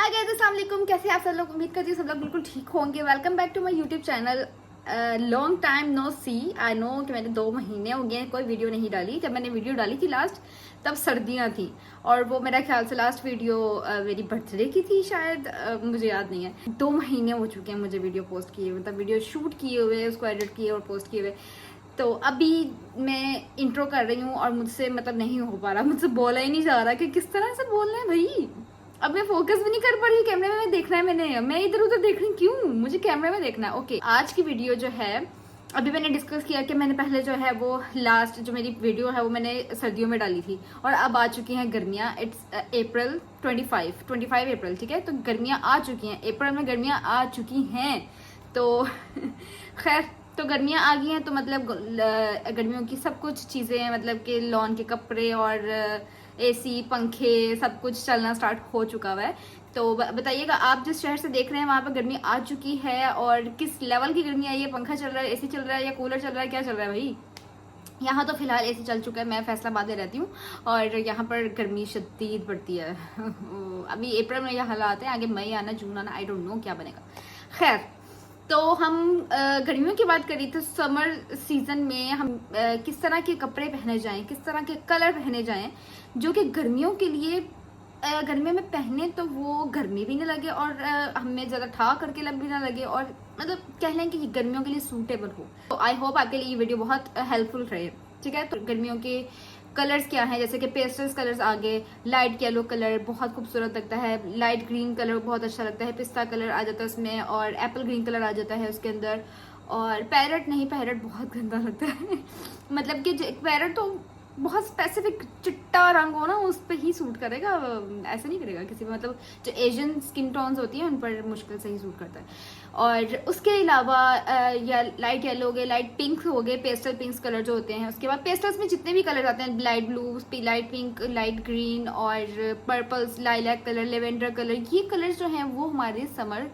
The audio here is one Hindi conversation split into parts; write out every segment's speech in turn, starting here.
हाय गाइस, अस्सलाम वालेकुम। कैसे हैं आप सब लोग? उम्मीद करती हूँ सब लोग बिल्कुल ठीक होंगे। Welcome back to my YouTube channel. Long time no see. I know कि मैंने 2 महीने हो गए कोई वीडियो नहीं डाली। जब मैंने वीडियो डाली थी लास्ट तब सर्दियाँ थी और वो मेरा ख्याल से लास्ट वीडियो मेरी बर्थडे की थी शायद, मुझे याद नहीं है। 2 महीने हो चुके हैं मुझे वीडियो पोस्ट किए, मतलब वीडियो शूट किए हुए, उसको एडिट किए और पोस्ट किए हुए। तो अभी मैं इंट्रो कर रही हूँ और मुझसे मतलब नहीं हो पा रहा, मुझसे बोला ही नहीं जा रहा कि किस तरह से बोलना है भाई। अब मैं फोकस भी नहीं कर पा रही हूँ, कैमरे में देखना है मैंने, मैं इधर उधर देख रही हूँ, क्यों? मुझे कैमरे में देखना है। ओके, आज की वीडियो जो है, अभी मैंने डिस्कस किया कि मैंने पहले जो है वो लास्ट जो मेरी वीडियो है वो मैंने सर्दियों में डाली थी और अब आ चुकी हैं गर्मियाँ। इट्स अप्रैल 25 अप्रैल, ठीक है। तो गर्मियाँ आ चुकी हैं, अप्रैल में गर्मियाँ आ चुकी हैं। तो खैर, तो गर्मियाँ आ गई हैं तो मतलब गर्मियों की सब कुछ चीज़ें, मतलब कि लॉन के कपड़े और एसी पंखे सब कुछ चलना स्टार्ट हो चुका हुआ है। तो बताइएगा आप जिस शहर से देख रहे हैं वहाँ पर गर्मी आ चुकी है और किस लेवल की गर्मी आई है? पंखा चल रहा है, एसी चल रहा है या कूलर चल रहा है, क्या चल रहा है भाई? यहाँ तो फिलहाल एसी चल चुका है। मैं फैसलाबाद में रहती हूँ और यहाँ पर गर्मी शदीद बढ़ती है। अभी अप्रैल में यह हालात है, आगे मई आना, जून आना, आई डोंट नो क्या बनेगा। खैर, तो हम गर्मियों की बात करी तो समर सीजन में हम किस तरह के कपड़े पहने जाएं, किस तरह के कलर पहने जाएं जो कि गर्मियों के लिए गर्मियों में पहने तो वो गर्मी भी ना लगे और हमें ज़्यादा ठा करके लग भी ना लगे और मतलब कह लें कि ये गर्मियों के लिए सूटेबल हो। तो आई होप आपके लिए ये वीडियो बहुत हेल्पफुल रहे, ठीक है। तो गर्मियों के कलर्स क्या हैं, जैसे कि पेस्टल्स कलर्स आ गए। लाइट येलो कलर बहुत खूबसूरत लगता है, लाइट ग्रीन कलर बहुत अच्छा लगता है, पिस्ता कलर आ जाता है उसमें और एप्पल ग्रीन कलर आ जाता है उसके अंदर। और पैरट नहीं, पैरट बहुत गंदा लगता है। मतलब कि पैरट तो बहुत स्पेसिफिक चिट्टा रंग हो ना उस पर ही सूट करेगा, ऐसा नहीं करेगा किसी पे। मतलब जो एशियन स्किन टोन्स होती हैं उन पर मुश्किल से ही सूट करता है। और उसके अलावा या लाइट येलो हो गए, लाइट पिंक हो गए, पेस्टल पिंक्स कलर जो होते हैं। उसके बाद पेस्टल्स में जितने भी कलर आते हैं, light blue, light pink, light green और purples, lilac colour, lavender colour, ये कलर जो हैं वो हमारे समर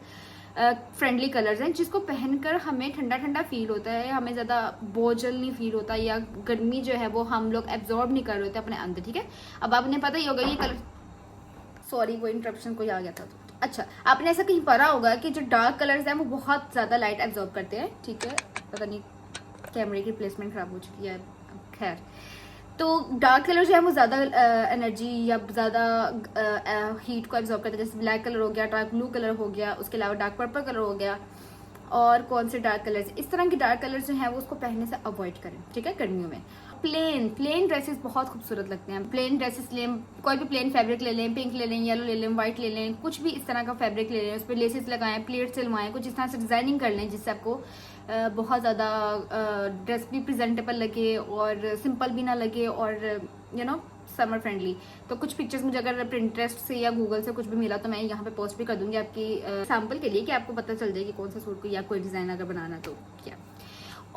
फ्रेंडली कलर्स हैं जिसको पहनकर हमें ठंडा ठंडा फील होता है, हमें ज़्यादा बोझल नहीं फील होता या गर्मी जो है वो हम लोग एब्जॉर्ब नहीं कर रहे होते अपने अंदर, ठीक है। अब आपने पता ही होगा ये कलर, सॉरी वो इंटरप्शन कोई आ गया था। अच्छा, आपने ऐसा कहीं पढ़ा होगा कि जो डार्क कलर्स हैं वो बहुत ज़्यादा लाइट एब्जॉर्ब करते हैं, ठीक है। पता नहीं कैमरे की प्लेसमेंट खराब हो चुकी है, खैर। तो डार्क कलर जो है वो ज़्यादा एनर्जी या ज़्यादा हीट को एब्जॉर्ब करता है, जैसे ब्लैक कलर हो गया, डार्क ब्लू कलर हो गया, उसके अलावा डार्क पर्पल कलर हो गया। और कौन से डार्क कलर्स, इस तरह के डार्क कलर्स जो हैं वो उसको पहनने से अवॉइड करें, ठीक है, गर्मियों में। प्लेन ड्रेसेस बहुत खूबसूरत लगते हैं। प्लेन ड्रेसेस लें, कोई भी प्लेन फैब्रिक ले लें, पिंक ले लें, येलो ले लें, व्हाइट ले लें, कुछ भी इस तरह का फैब्रिक ले लें, उस पर लेसेस लगाएं, प्लेट सिलवाएं, कुछ इस तरह से डिजाइनिंग कर लें जिससे आपको बहुत ज़्यादा ड्रेस भी प्रेजेंटेबल लगे और सिंपल भी ना लगे और समर फ्रेंडली। तो कुछ पिक्चर्स मुझे अगर प्रिंटरेस्ट से या गूगल से कुछ भी मिला तो मैं यहाँ पे पोस्ट भी कर दूंगी आपकी सैम्पल के लिए, कि आपको पता चल जाए कि कौन सा सूट को या कोई डिज़ाइन अगर बनाना तो क्या।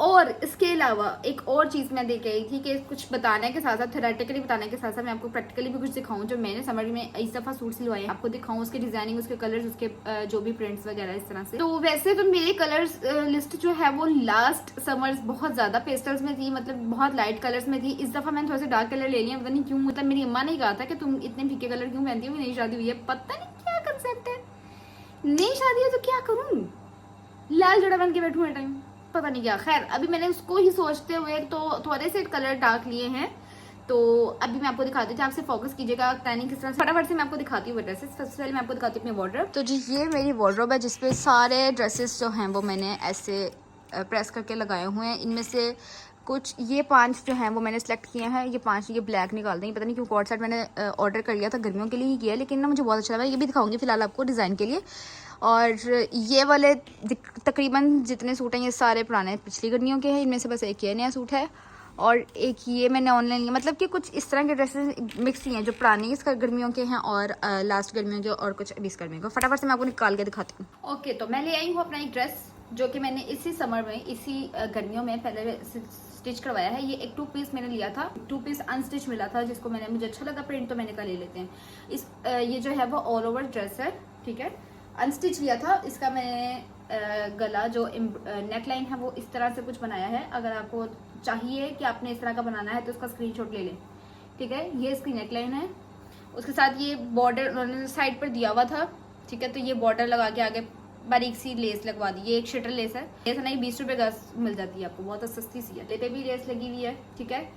और इसके अलावा एक और चीज़ मैं देख रही थी कि कुछ बताने के साथ साथ, थेरेटिकली बताने के साथ साथ मैं आपको प्रैक्टिकली भी कुछ दिखाऊं जो मैंने समझ में इस दफ़ा सूट सिलवाए हैं, आपको दिखाऊं उसके डिजाइनिंग, उसके कलर्स, उसके जो भी प्रिंट्स वगैरह इस तरह से। तो वैसे तो मेरे कलर्स लिस्ट जो है वो लास्ट समर्स बहुत ज़्यादा पेस्टल्स में थी, मतलब बहुत लाइट कलर्स में थी। इस दफ़ा मैंने थोड़े से डार्क कलर ले लिया, पता नहीं क्यों। मतलब मेरी अम्मा ने कहा था कि तुम इतने फीके कलर क्यों पहनती हो, नई शादी हुई है, पता नहीं क्या कंसेप्ट है, नई शादी है तो क्या करूँ, लाल जोड़ा बन के बैठूँ हर टाइम, पता नहीं क्या। खैर, अभी मैंने उसको ही सोचते हुए तो थोड़े से कलर डार्क लिए हैं। तो अभी मैं आपको दिखाती हूँ, आपसे फोकस कीजिएगा टाइनिंग किस तरह से। फटाफट से मैं आपको दिखाती हूँ ड्रेसेस। सबसे पहले मैं आपको दिखाती हूँ अपनी वार्डरोब। तो जी ये मेरी वार्डरोब है जिसपे सारे ड्रेसेस जो हैं वो मैंने ऐसे प्रेस करके लगाए हुए हैं। इनमें से कुछ ये 5 जो हैं वो मैंने सेलेक्ट किए हैं, ये 5 ये ब्लैक निकाल देंगे, पता नहीं क्यों कॉर्ड सेट मैंने ऑर्डर कर लिया था, गर्मियों के लिए ही किया, लेकिन ना मुझे बहुत अच्छा लगा। ये भी दिखाऊंगी फिलहाल आपको डिज़ाइन के लिए। और ये वाले तकरीबन जितने सूट हैं ये सारे पुराने पिछली गर्मियों के हैं, इनमें से बस एक ये नया सूट है और एक ये मैंने ऑनलाइन लिया। मतलब कि कुछ इस तरह के ड्रेसेस मिक्स ही हैं, जो पुरानी इस गर्मियों के हैं और लास्ट गर्मियों के और कुछ 20 गर्मियों के। फटाफट से मैं आपको निकाल के दिखाती हूँ। ओके, तो मैं ले आई हूँ अपना एक ड्रेस जो कि मैंने इसी समर में, इसी गर्मियों में पहले स्टिच करवाया है। ये एक 2 पीस मैंने लिया था, 2 पीस अनस्टिच मिला था जिसको मुझे अच्छा लगा प्रिंट, तो मैंने कहा ले लेते हैं। ये जो है वो ऑल ओवर ड्रेस है, ठीक है, अनस्टिच लिया था। इसका मैंने गला जो नेक लाइन है वो इस तरह से कुछ बनाया है। अगर आपको चाहिए कि आपने इस तरह का बनाना है तो उसका स्क्रीनशॉट ले लें, ठीक है। ये इसकी नेक लाइन है, उसके साथ ये बॉर्डर उन्होंने साइड पर दिया हुआ था ठीक है। तो ये बॉर्डर लगा के आगे बारीक सी लेस लगवा दी। ये एक शटर लेस है, लेस नहीं 20 रुपए गज मिल जाती है आपको, बहुत सस्ती सी है। लेटे भी लेस लगी हुई है, ठीक है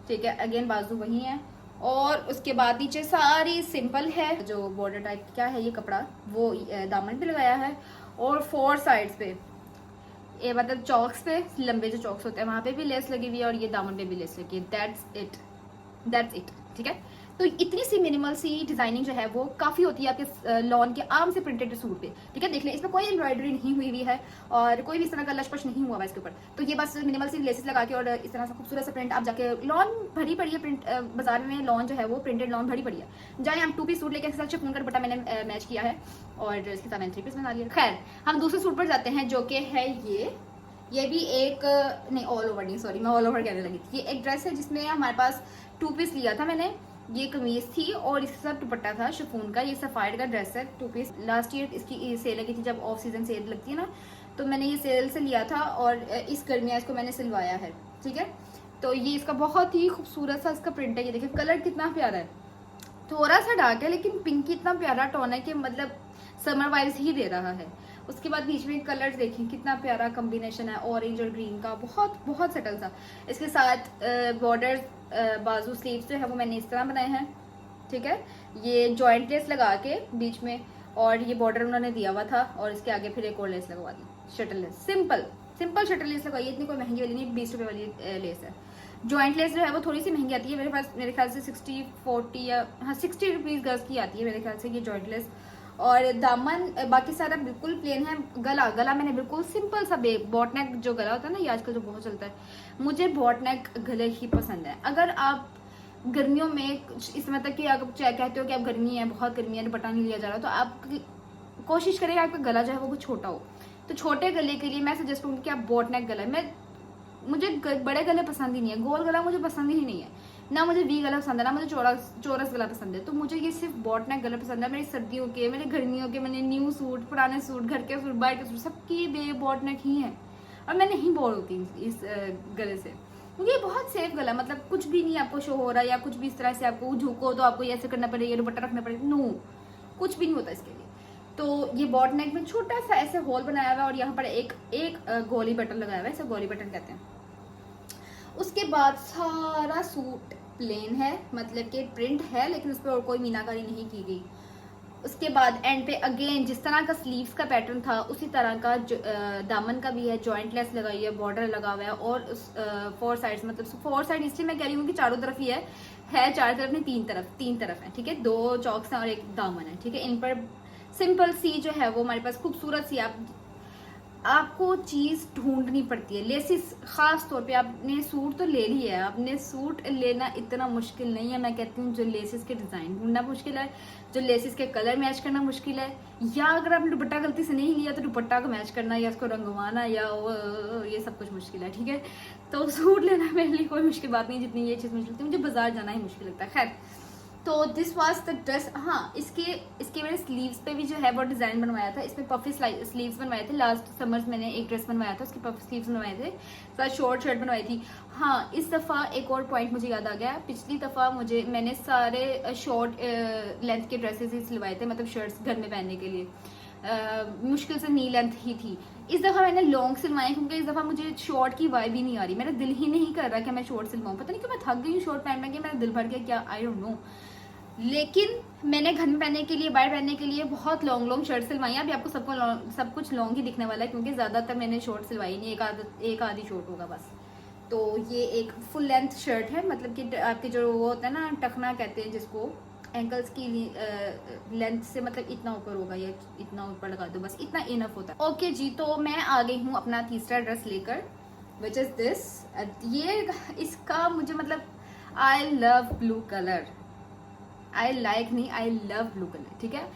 ठीक है। अगेन बाजू वही है और उसके बाद नीचे सारी सिंपल है। जो बॉर्डर टाइप क्या है ये कपड़ा, वो दामन पे लगाया है और 4 साइड्स पे ये मतलब चौक्स पे, लंबे जो चौक्स होते हैं वहां पे भी लेस लगी हुई है और ये दामन पे भी लेस लगी है। दैट्स इट ठीक है। तो इतनी सी मिनिमल सी डिजाइनिंग जो है वो काफी होती है आपके लॉन के आम से प्रिंटेड सूट पे, ठीक है। देख लें इसमें कोई एम्ब्रॉयडरी नहीं हुई हुई है और कोई भी इस तरह का लचपच नहीं हुआ है इसके ऊपर। तो ये बस मिनिमल सी लेसेस लगा के और इस तरह से खूबसूरत सा प्रिंट, आप जाके लॉन भरी पड़ी है प्रिंट, बाजार में लॉन जो है वो प्रिंटेड लॉन भरी पड़ी है। जाए हम 2 पीस सूट लेके साथ शिफॉन का दुपट्टा मैंने मैच किया है और इसके साथ मैंने 3 पीस बना लिया। खैर हम दूसरे सूट पर जाते हैं जो कि है ये भी एक नहीं ऑल ओवर नहीं, सॉरी मैं ऑल ओवर कहने लगी थी। ये एक ड्रेस है जिसमें हमारे पास 2 पीस लिया था मैंने। ये कमीज थी और इसके साथ दुपट्टा था शिफॉन का। ये सफायर का ड्रेस है 2 पीस। लास्ट ईयर इसकी सेल लगी थी, जब ऑफ सीजन सेल लगती है ना, तो मैंने ये सेल से लिया था और इस गर्मियाँ इसको मैंने सिलवाया है, ठीक है। तो ये इसका बहुत ही खूबसूरत सा इसका प्रिंट है। ये देखिए कलर कितना प्यारा है, थोड़ा सा डार्क है लेकिन पिंक इतना प्यारा टोन है कि मतलब समर वाइब्स ही दे रहा है। उसके बाद बीच में कलर्स देखें कितना प्यारा कॉम्बिनेशन है ऑरेंज और ग्रीन का, बहुत बहुत सेटल सा। इसके साथ बॉर्डर बाजू स्लीव्स जो है वो मैंने इस तरह बनाए हैं, ठीक है। ये जॉइंट लेस लगा के बीच में और ये बॉर्डर उन्होंने दिया हुआ था और इसके आगे फिर एक और लेस लगवा दी, shuttle lace, simple shuttle lace लगवाई। इतनी कोई महंगी वाली नहीं, 20 रुपए वाली लेस है। जॉइंट लेस जो है वो थोड़ी सी महंगी आती है मेरे ख्याल से 60-40 या हाँ 60 रुपीज गज की आती है मेरे ख्याल से ये जॉइंट लेस। और दामन बाकी सारा बिल्कुल प्लेन है। गला मैंने बिल्कुल सिंपल सा बॉट नेक जो गला होता है ना, ये आजकल जो बहुत चलता है, मुझे बॉट नेक गले ही पसंद है। अगर आप गर्मियों में इस मतलब कि आप कहते हो कि आप गर्मी है, बहुत गर्मी है, दुपट्टा नहीं लिया जा रहा, तो आप कोशिश करें आपका गला जो है वो छोटा हो। तो छोटे गले के लिए मैं सजेस्ट करूँगी कि आप बॉट नेक गला, मुझे बड़े गले पसंद ही नहीं है, गोल गला मुझे पसंद ही नहीं है, ना मुझे वी गला पसंद है, ना मुझे चौरस गला पसंद है। तो मुझे ये सिर्फ बॉट नेक गला पसंद है। मेरी सर्दियों के, मेरे गर्मियों के, मैंने न्यू सूट, पुराने सूट, घर के सूट, बाहर के सूट, सबकी बे बॉट नेक ही है और मैं नहीं बोर होती इस गले से, क्योंकि ये बहुत सेफ गला, मतलब कुछ भी नहीं आपको शो हो रहा है या कुछ भी इस तरह से आपको झुको तो आपको ऐसे करना पड़ेगा, दुपट्टा रखना पड़ेगा, नो कुछ भी नहीं होता इसके लिए। तो ये बॉट नेक में छोटा सा ऐसे होल बनाया हुआ है और यहाँ पर एक गोली बटन लगाया हुआ है, इसे गोली बटन कहते हैं। उसके बाद सारा सूट प्लेन है, मतलब कि प्रिंट है लेकिन उस पर और कोई मीनाकारी नहीं की गई। उसके बाद एंड पे अगेन जिस तरह का स्लीव्स का पैटर्न था उसी तरह का दामन का भी है, जॉइंट लेस लगाई है, बॉर्डर लगा हुआ है और 4 साइड्स, मतलब 4 साइड इसलिए मैं कह रही हूँ कि चारों तरफ ही है 4 तरफ नहीं, 3 तरफ है, ठीक है। 2 चौक्स हैं और एक दामन है, ठीक है। इन पर सिंपल सी जो है वो हमारे पास खूबसूरत सी आपको चीज ढूंढनी पड़ती है। लेसिस खास तौर पे आपने सूट तो ले लिया है, आपने सूट लेना इतना मुश्किल नहीं है। मैं कहती हूँ जो लेसिस के डिजाइन ढूंढना मुश्किल है, जो लेसिस के कलर मैच करना मुश्किल है, या अगर आपने दुपट्टा गलती से नहीं लिया तो दुपट्टा को मैच करना या उसको रंगवाना या ये सब कुछ मुश्किल है, ठीक है। तो सूट लेना मेरे लिए कोई मुश्किल बात नहीं जितनी ये चीज मुश्किल लगती है, मुझे बाजार जाना ही मुश्किल लगता है। खैर तो दिस वाज द ड्रेस। हाँ इसके मैंने स्लीव्स पे भी जो है वो डिजाइन बनवाया था, इसमें पफी स्लीव्स बनवाए थे। लास्ट समर्स मैंने एक ड्रेस बनवाया था, उसके पफी स्लीव्स बनवाए थे, साथ शॉर्ट शर्ट बनवाई थी। हाँ इस दफ़ा एक और पॉइंट मुझे याद आ गया, पिछली दफ़ा मैंने सारे शॉर्ट लेंथ के ड्रेसेस ही सिलवाए थे, मतलब शर्ट्स घर में पहनने के लिए मुश्किल से नी लेंथ ही थी। इस दफ़ा मैंने लॉन्ग सिलवाए क्योंकि इस दफ़ा मुझे शॉर्ट की वाइब ही नहीं आ रही, मेरा दिल ही नहीं कर रहा कि मैं शॉर्ट सिलवाऊँ। पता नहीं क्यों मैं थक गई हूँ शॉर्ट पहन के, मेरा दिल भर गया क्या, आई डोंट नो। लेकिन मैंने घर में पहनने के लिए, बाहर पहनने के लिए बहुत लॉन्ग शर्ट सिलवाई। अभी आपको सब कुछ लॉन्ग ही दिखने वाला है क्योंकि ज़्यादातर मैंने शॉर्ट सिलवाई नहीं, एक आधी शॉर्ट होगा बस। तो ये एक फुल लेंथ शर्ट है, मतलब कि आपके जो वो होता है ना टखना कहते हैं जिसको, एंकल्स की लेंथ से मतलब इतना ऊपर होगा या इतना ऊपर लगा दो, बस इतना इनफ होता है। ओके जी, तो मैं आ गई हूँ अपना तीसरा ड्रेस लेकर, विच इज़ दिस। ये इसका मुझे मतलब I love blue colour, I love blue colour, ठीक है।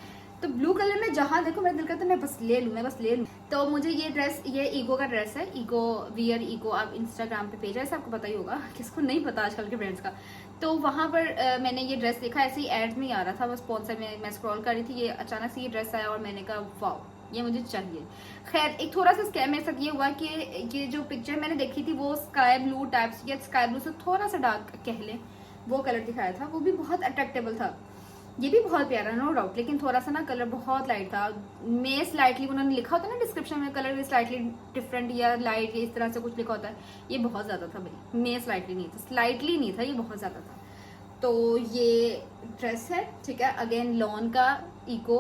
तो ब्लू कलर में जहाँ देखो मेरा दिल करता है मैं बस ले लूँ। तो मुझे ये ड्रेस, ये ईगो का ड्रेस है, ईगो वियर ईगो, आप इंस्टाग्राम पे पेज है, ऐसा आपको पता ही होगा, किसको नहीं पता आजकल के फ्रेंड्स का। तो वहाँ पर मैंने ये ड्रेस देखा, ऐसे ही एड्स में ही आ रहा था, बस स्पॉन्सर में मैं स्क्रॉल कर रही थी, ये अचानक से ये ड्रेस आया और मैंने कहा वाओ ये मुझे चाहिए। खैर एक थोड़ा सा स्कैम मेरे साथ ये हुआ कि ये जो पिक्चर मैंने देखी थी वो स्काई ब्लू टाइप्स या स्काई ब्लू से थोड़ा सा डार्क कह लें वो कलर दिखाया था, वो भी बहुत अट्रैक्टेबल था। ये भी बहुत प्यारा नो डाउट, लेकिन थोड़ा सा ना कलर बहुत लाइट था। मैं स्लाइटली, उन्होंने लिखा होता है ना डिस्क्रिप्शन में कलर स्लाइटली डिफरेंट या लाइट या इस तरह से कुछ लिखा होता है, ये बहुत ज्यादा था भाई। मैं स्लाइटली नहीं था, स्लाइटली नहीं था, ये बहुत ज्यादा था। तो ये ड्रेस है, ठीक है, अगेन लॉन का इको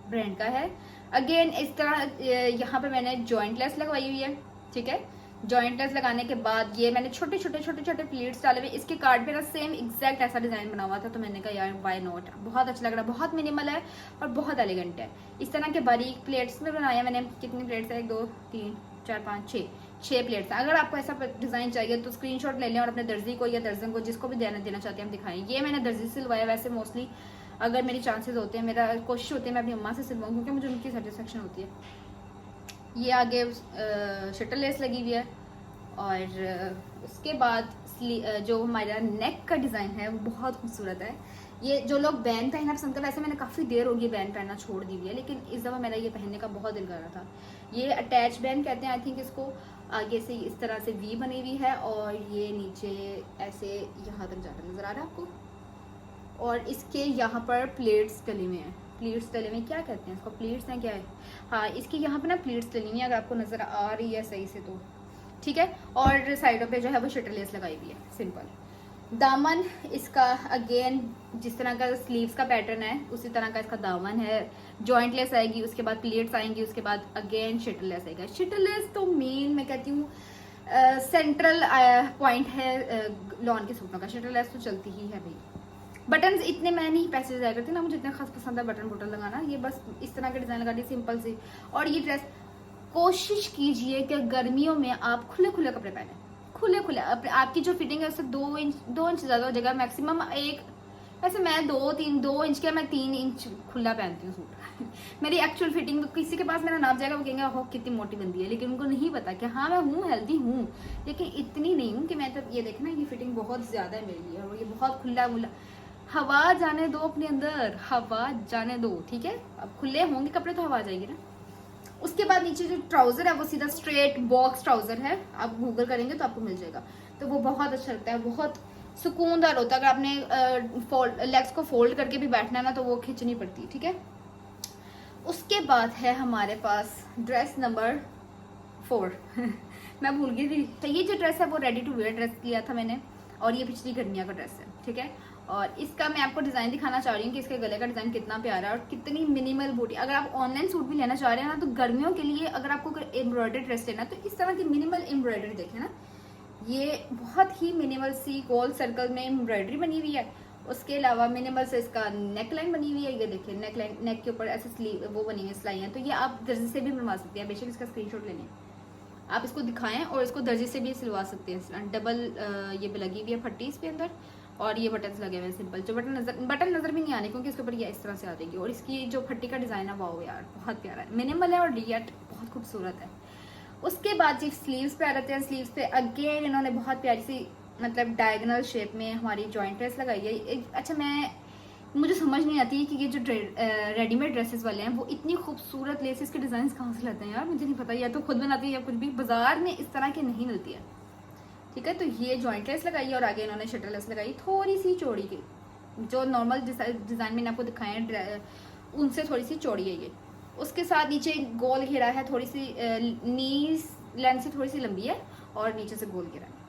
ब्रांड का है। अगेन इस तरह यहाँ पे मैंने जॉइंट लेस लगवाई हुई है, ठीक है। जॉइंट लेस लगाने के बाद ये मैंने छोटे छोटे प्लीट्स डाले हुए। इसके कार्ड पे ना सेम एग्जैक्ट ऐसा डिजाइन बना हुआ था, तो मैंने कहा यार वाई नॉट, बहुत अच्छा लग रहा है, बहुत मिनिमल है और बहुत एलिगेंट है। इस तरह के बारीक प्लेट्स में बनाया मैंने। कितनी प्लेट्स है? 1 2 3 4 5 6 प्लेट्स हैं। अगर आपको ऐसा डिजाइन चाहिए तो स्क्रीनशॉट ले लें और अपने दर्जी को या दर्जन को जिसको भी देना चाहते हैं हम दिखाएं। ये मैंने दर्जी से सिलवाया। वैसे मोस्टली अगर मेरी चांसेस होते हैं, मेरा कोशिश होती है मैं अपनी अम्मा से सिलवाऊँ, क्योंकि मुझे उनकी सेटिस्फेक्शन होती है। ये आगे शटल लेस लगी हुई है और उसके बाद जो हमारा नेक का डिज़ाइन है वो बहुत खूबसूरत है। ये जो लोग बैंड पहनना पसंद कर, वैसे मैंने काफ़ी देर हो गई बैंड पहनना छोड़ दी हुई है, लेकिन इस दफ़ा मेरा ये पहनने का बहुत दिल कर रहा था। ये अटैच बैंड कहते हैं आई थिंक इसको। आगे से इस तरह से वी बनी हुई है और ये नीचे ऐसे यहाँ तक जाकर नज़र आ रहा है आपको। और इसके यहाँ पर प्लेट्स डली हुई हैं। प्लीट्स डले में क्या कहते हैं इसको? प्लीट्स हैं क्या है? हाँ, इसकी यहाँ पे ना प्लीट्स डली हुई है, अगर आपको नज़र आ रही है सही से तो ठीक है। और साइडों पे जो है वो शटर लेस लगाई हुई है, सिंपल। दामन इसका अगेन जिस तरह का स्लीव्स का पैटर्न है उसी तरह का इसका दामन है। जॉइंट लेस आएगी, उसके बाद प्लेट्स आएंगी, उसके बाद अगेन शटर लेस आएगा। शटर लेस तो मेन मैं कहती हूँ सेंट्रल पॉइंट है लॉन के सूटों का। शटर लेस तो चलती ही है भाई। बटन इतने मैं नहीं पैसे जाया करती ना, मुझे इतना खास पसंद है बटन बुटन लगाना। ये बस इस तरह का डिजाइन लगा दी सिंपल सी। और ये ड्रेस कोशिश कीजिए कि गर्मियों में आप खुले खुले कपड़े पहने, खुले आपकी जो फिटिंग है उससे 2 इंच ज्यादा हो जाएगा मैक्सिमम। वैसे मैं 2 इंच का, मैं 3 इंच खुला पहनती हूँ सूट। मेरी एक्चुअल फिटिंग, किसी के पास मेरा नाप जाएगा वो कहेंगे ओह कितनी मोटी बंदी है, लेकिन उनको नहीं पता कि हाँ मैं हूँ हेल्दी हूँ, लेकिन इतनी नहीं हूँ कि मैं तो ये देखना ये फिटिंग बहुत ज्यादा है मेरे लिए और ये बहुत खुला मुला। हवा जाने दो अपने अंदर, हवा जाने दो, ठीक है। अब खुले होंगे कपड़े तो हवा जाएगी ना। उसके बाद नीचे जो ट्राउजर है वो सीधा स्ट्रेट बॉक्स ट्राउजर है, आप गूगल करेंगे तो आपको मिल जाएगा। तो वो बहुत अच्छा लगता है, बहुत सुकूनदार होता है। अगर आपने लेग्स को फोल्ड करके भी बैठना है ना तो वो खींचनी पड़ती है, ठीक है। उसके बाद है हमारे पास ड्रेस नंबर 4 मैं भूल गई थी। तो ये जो ड्रेस है वो रेडी टू वेयर ड्रेस लिया था मैंने और ये पिछली गर्मियाँ का ड्रेस है, ठीक है। और इसका मैं आपको डिजाइन दिखाना चाह रही हूँ कि इसके गले का डिजाइन कितना प्यारा है और कितनी मिनिमल बूटी। अगर आप ऑनलाइन सूट भी लेना चाह रहे हैं ना तो गर्मियों के लिए अगर आपको एम्ब्रॉयडरी ड्रेस लेना तो इस तरह की मिनिमल एम्ब्रॉयडरी देखें ना, ये बहुत ही मिनिमल सी गोल सर्कल में एम्ब्रॉयडरी बनी हुई है। उसके अलावा मिनिमल से इसका नेक लाइन बनी हुई है, ये देखिए नेक लाइन, नेक के ऊपर ऐसे स्लीव वो बनी हुई सिलाई है। तो ये आप दर्जी से भी बनवा सकते हैं, बेशक इसका स्क्रीनशॉट लेने आप इसको दिखाएं और इसको दर्जी से भी सिलवा सकते हैं। डबल ये लगी हुई है फट्टी इसके अंदर और ये बटन्स लगे हुए हैं सिंपल, जो बटन नजर भी नहीं आने क्योंकि इसके ऊपर ये इस तरह से आ जाएगी। और इसकी जो फट्टी का डिजाइन है वाओ यार बहुत प्यारा है, मिनिमल है और डियट बहुत खूबसूरत है। उसके बाद जी स्लीव्स पे आ जाते हैं। स्लीव्स पे अगेन इन्होंने बहुत प्यारी सी मतलब डायगोनल शेप में हमारी जॉइंट ड्रेस लगाई है। अच्छा मुझे समझ नहीं आती कि ये जो रेडीमेड ड्रेसेस वाले हैं वो इतनी खूबसूरत लेसेस के डिजाइन कहाँ से लाते हैं यार, मुझे नहीं पता, या तो खुद बनाती है या कुछ भी, बाजार में इस तरह की नहीं मिलती है, ठीक है। तो ये जॉइंट लेस लगाई और आगे इन्होंने शटर लेस लगाई थोड़ी सी चौड़ी की, जो नॉर्मल डिजाइन मैंने आपको दिखाए हैं उनसे थोड़ी सी चौड़ी है ये। उसके साथ नीचे गोल घेरा है, थोड़ी सी नीज लेंथ से थोड़ी सी लंबी है और नीचे से गोल घेरा है।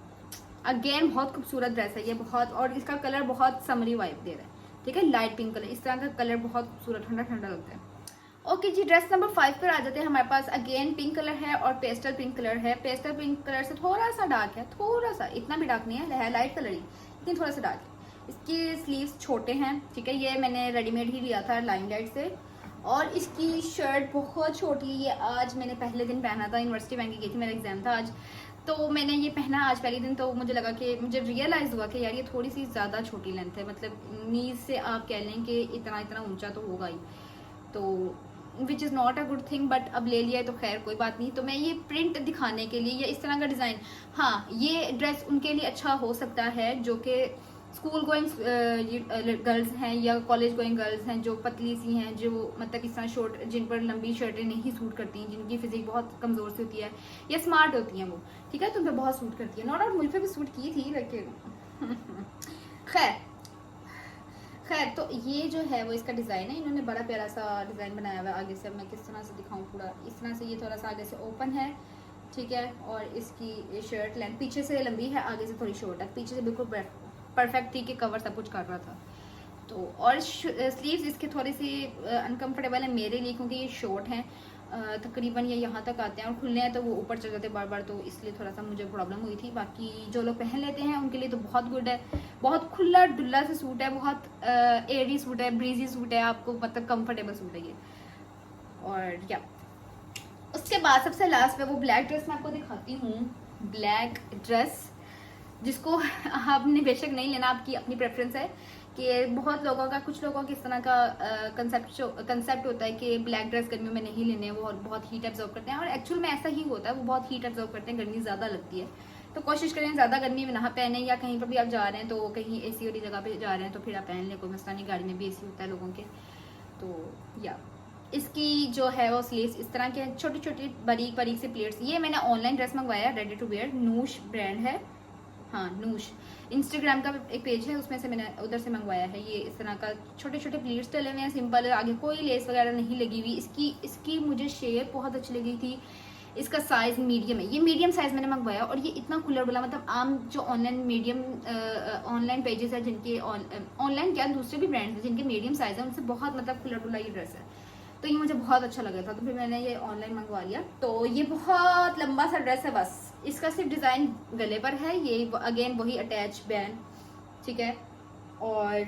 अगेन बहुत खूबसूरत ड्रेस है ये बहुत, और इसका कलर बहुत समरी वाइब दे रहा है, ठीक है। लाइट पिंक कलर, इस तरह का कलर बहुत खूबसूरत ठंडा ठंडा लगता है। ओके जी, ड्रेस नंबर 5 पर आ जाते हैं। हमारे पास अगेन पिंक कलर है और पेस्टल पिंक कलर है। पेस्टल पिंक कलर से थोड़ा सा डार्क है, थोड़ा सा, इतना भी डार्क नहीं है, लाइट कलर ही लेकिन थोड़ा सा डार्क है। इसके स्लीव्स छोटे हैं, ठीक है। ये मैंने रेडीमेड ही लिया था लाइमलाइट से। और इसकी शर्ट बहुत छोटी है। ये आज मैंने पहले दिन पहना था, यूनिवर्सिटी पहन के गई थी, मेरा एग्जाम था आज, तो मैंने ये पहना आज पहले दिन। तो मुझे लगा कि मुझे रियलाइज हुआ कि यार ये थोड़ी सी ज़्यादा छोटी लेंथ है, मतलब नीज से आप कह लें कि इतना ऊंचा तो होगा ही, तो which is not a good thing, but अब ले लिया है तो खैर कोई बात नहीं। तो मैं ये प्रिंट दिखाने के लिए या इस तरह का डिज़ाइन, हाँ ये ड्रेस उनके लिए अच्छा हो सकता है जो कि स्कूल गोइंग गर्ल्स हैं या कॉलेज गोइंग गर्ल्स हैं, जो पतली सी हैं, जो मतलब इस तरह शॉर्ट, जिन पर लंबी शर्टें नहीं सूट करती हैं, जिनकी फिजिक बहुत कमज़ोर सी होती है या स्मार्ट होती हैं वो, ठीक है, तो उन पर बहुत सूट करती है। नॉट आउट मुझ पर भी सूट की थी लेकिन खैर खैर, तो ये जो है वो इसका डिज़ाइन है, इन्होंने बड़ा प्यारा सा डिज़ाइन बनाया हुआ है। आगे से मैं किस तरह से दिखाऊं, पूरा इस तरह से, ये थोड़ा सा आगे से ओपन है, ठीक है। और इसकी शर्ट लेंथ पीछे से लंबी है, आगे से थोड़ी शॉर्ट है। पीछे से बिल्कुल परफेक्ट थी कि कवर सब कुछ कर रहा था। तो और स्लीव्स इसके थोड़ी सी अनकम्फर्टेबल है मेरे लिए, क्योंकि ये शॉर्ट हैं, तकरीबन ये यहाँ तक आते हैं, और खुलने हैं तो वो ऊपर चल जाते हैं बार बार, तो इसलिए थोड़ा सा मुझे प्रॉब्लम हुई थी। बाकी जो लोग पहन लेते हैं उनके लिए तो बहुत गुड है, बहुत खुला डुल्ला सा सूट है, बहुत एयरी सूट है, ब्रीजी सूट है, आपको मतलब कंफर्टेबल सूट है ये। और या उसके बाद सबसे लास्ट में वो ब्लैक ड्रेस मैं आपको दिखाती हूँ। ब्लैक ड्रेस जिसको आपने बेशक नहीं लेना, आपकी अपनी प्रेफरेंस है कि बहुत लोगों का, कुछ लोगों के इस तरह का कंसेप्ट होता है कि ब्लैक ड्रेस गर्मियों में नहीं लेने, वो बहुत हीट एब्जॉर्व करते हैं, और एक्चुअल में ऐसा ही होता है, वो बहुत हीट एब्जॉर्व करते हैं, गर्मी ज़्यादा लगती है। तो कोशिश करें ज़्यादा गर्मी में ना पहने, या कहीं पर भी आप जा रहे हैं तो कहीं एसी वाली जगह पे जा रहे हैं तो फिर आप पहन लें, कोई मसला नहीं, गाड़ी में भी एसी होता है लोगों के। तो या इसकी जो है वो स्लीव्स इस तरह के छोटी छोटी बारीक बारीक से प्लेट्स। ये मैंने ऑनलाइन ड्रेस मंगवाया, रेडी टू वेयर, नूश ब्रांड है, हाँ नूश, इंस्टाग्राम का एक पेज है, उसमें से मैंने उधर से मंगवाया है। ये इस तरह का छोटे छोटे प्लीट्स डले हुए हैं, सिंपल है, आगे कोई लेस वगैरह नहीं लगी हुई। इसकी मुझे शेप बहुत अच्छी लगी थी। इसका साइज मीडियम है, ये मीडियम साइज मैंने मंगवाया, और ये इतना खुला डुला, मतलब आम जो ऑनलाइन मीडियम ऑनलाइन पेजेस है जिनके ऑनलाइन क्या दूसरे भी ब्रांड्स हैं जिनके मीडियम साइज है, उनसे बहुत मतलब खुला डुला ये ड्रेस है। तो ये मुझे बहुत अच्छा लगा था, तो फिर मैंने ये ऑनलाइन मंगवा लिया। तो ये बहुत लंबा सा ड्रेस है, बस इसका सिर्फ डिज़ाइन गले पर है, ये अगेन वही अटैच बैंड, ठीक है। और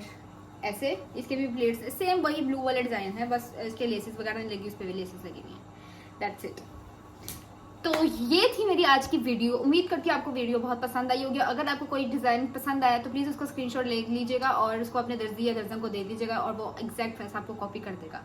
ऐसे इसके भी प्लेट्स सेम वही ब्लू वाले डिज़ाइन है, बस इसके लेसेस वगैरह नहीं लगी, उस पर भी लेसेस लगी हुई हैं, दैट्स इट। तो ये थी मेरी आज की वीडियो। उम्मीद करती हूँ आपको वीडियो बहुत पसंद आई होगी। अगर आपको कोई डिज़ाइन पसंद आया तो प्लीज़ उसको स्क्रीनशॉट ले लीजिएगा और उसको अपने दर्जी या दर्जन को दे दीजिएगा, और वो एग्जैक्ट वैसा आपको कॉपी कर देगा।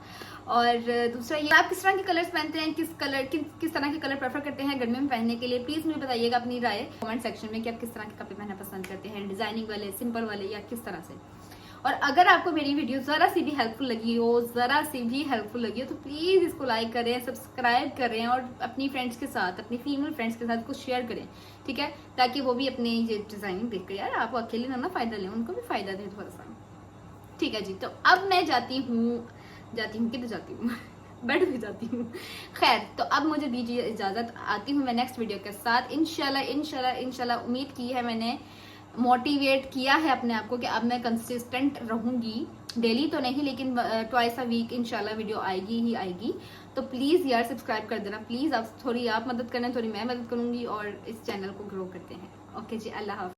और दूसरा ये, आप किस तरह के कलर्स पहनते हैं, किस तरह के कलर प्रेफर करते हैं गर्मी में पहनने के लिए, प्लीज़ मुझे बताइएगा अपनी राय कमेंट सेक्शन में कि आप किस तरह के कपड़े पहनना पसंद करते हैं, डिजाइनिंग वाले, सिंपल वाले, या किस तरह से। और अगर आपको मेरी वीडियो ज़रा सी भी हेल्पफुल लगी हो, तो प्लीज़ इसको लाइक करें, सब्सक्राइब करें, और अपनी फ्रेंड्स के साथ, अपनी फीमेल फ्रेंड्स के साथ कुछ शेयर करें, ठीक है, ताकि वो भी अपने ये डिज़ाइनिंग देख कर, यार आप अकेले ना फ़ायदा लें, उनको भी फ़ायदा दें थोड़ा सा, ठीक है जी। तो अब मैं जाती हूँ किधर जाती हूँ बेड पे जाती हूँ। खैर, तो अब मुझे दीजिए इजाज़त, आती हूँ मैं नेक्स्ट वीडियो के साथ इंशाल्लाह। उम्मीद की है मैंने, मोटिवेट किया है अपने आप को कि अब मैं कंसिस्टेंट रहूंगी, डेली तो नहीं लेकिन ट्वाइस अ वीक इंशाल्लाह वीडियो आएगी ही आएगी। तो प्लीज़ यार सब्सक्राइब कर देना प्लीज़, आप थोड़ी आप मदद करना, थोड़ी मैं मदद करूंगी, और इस चैनल को ग्रो करते हैं। ओके जी, अल्लाह हाफ़िज़।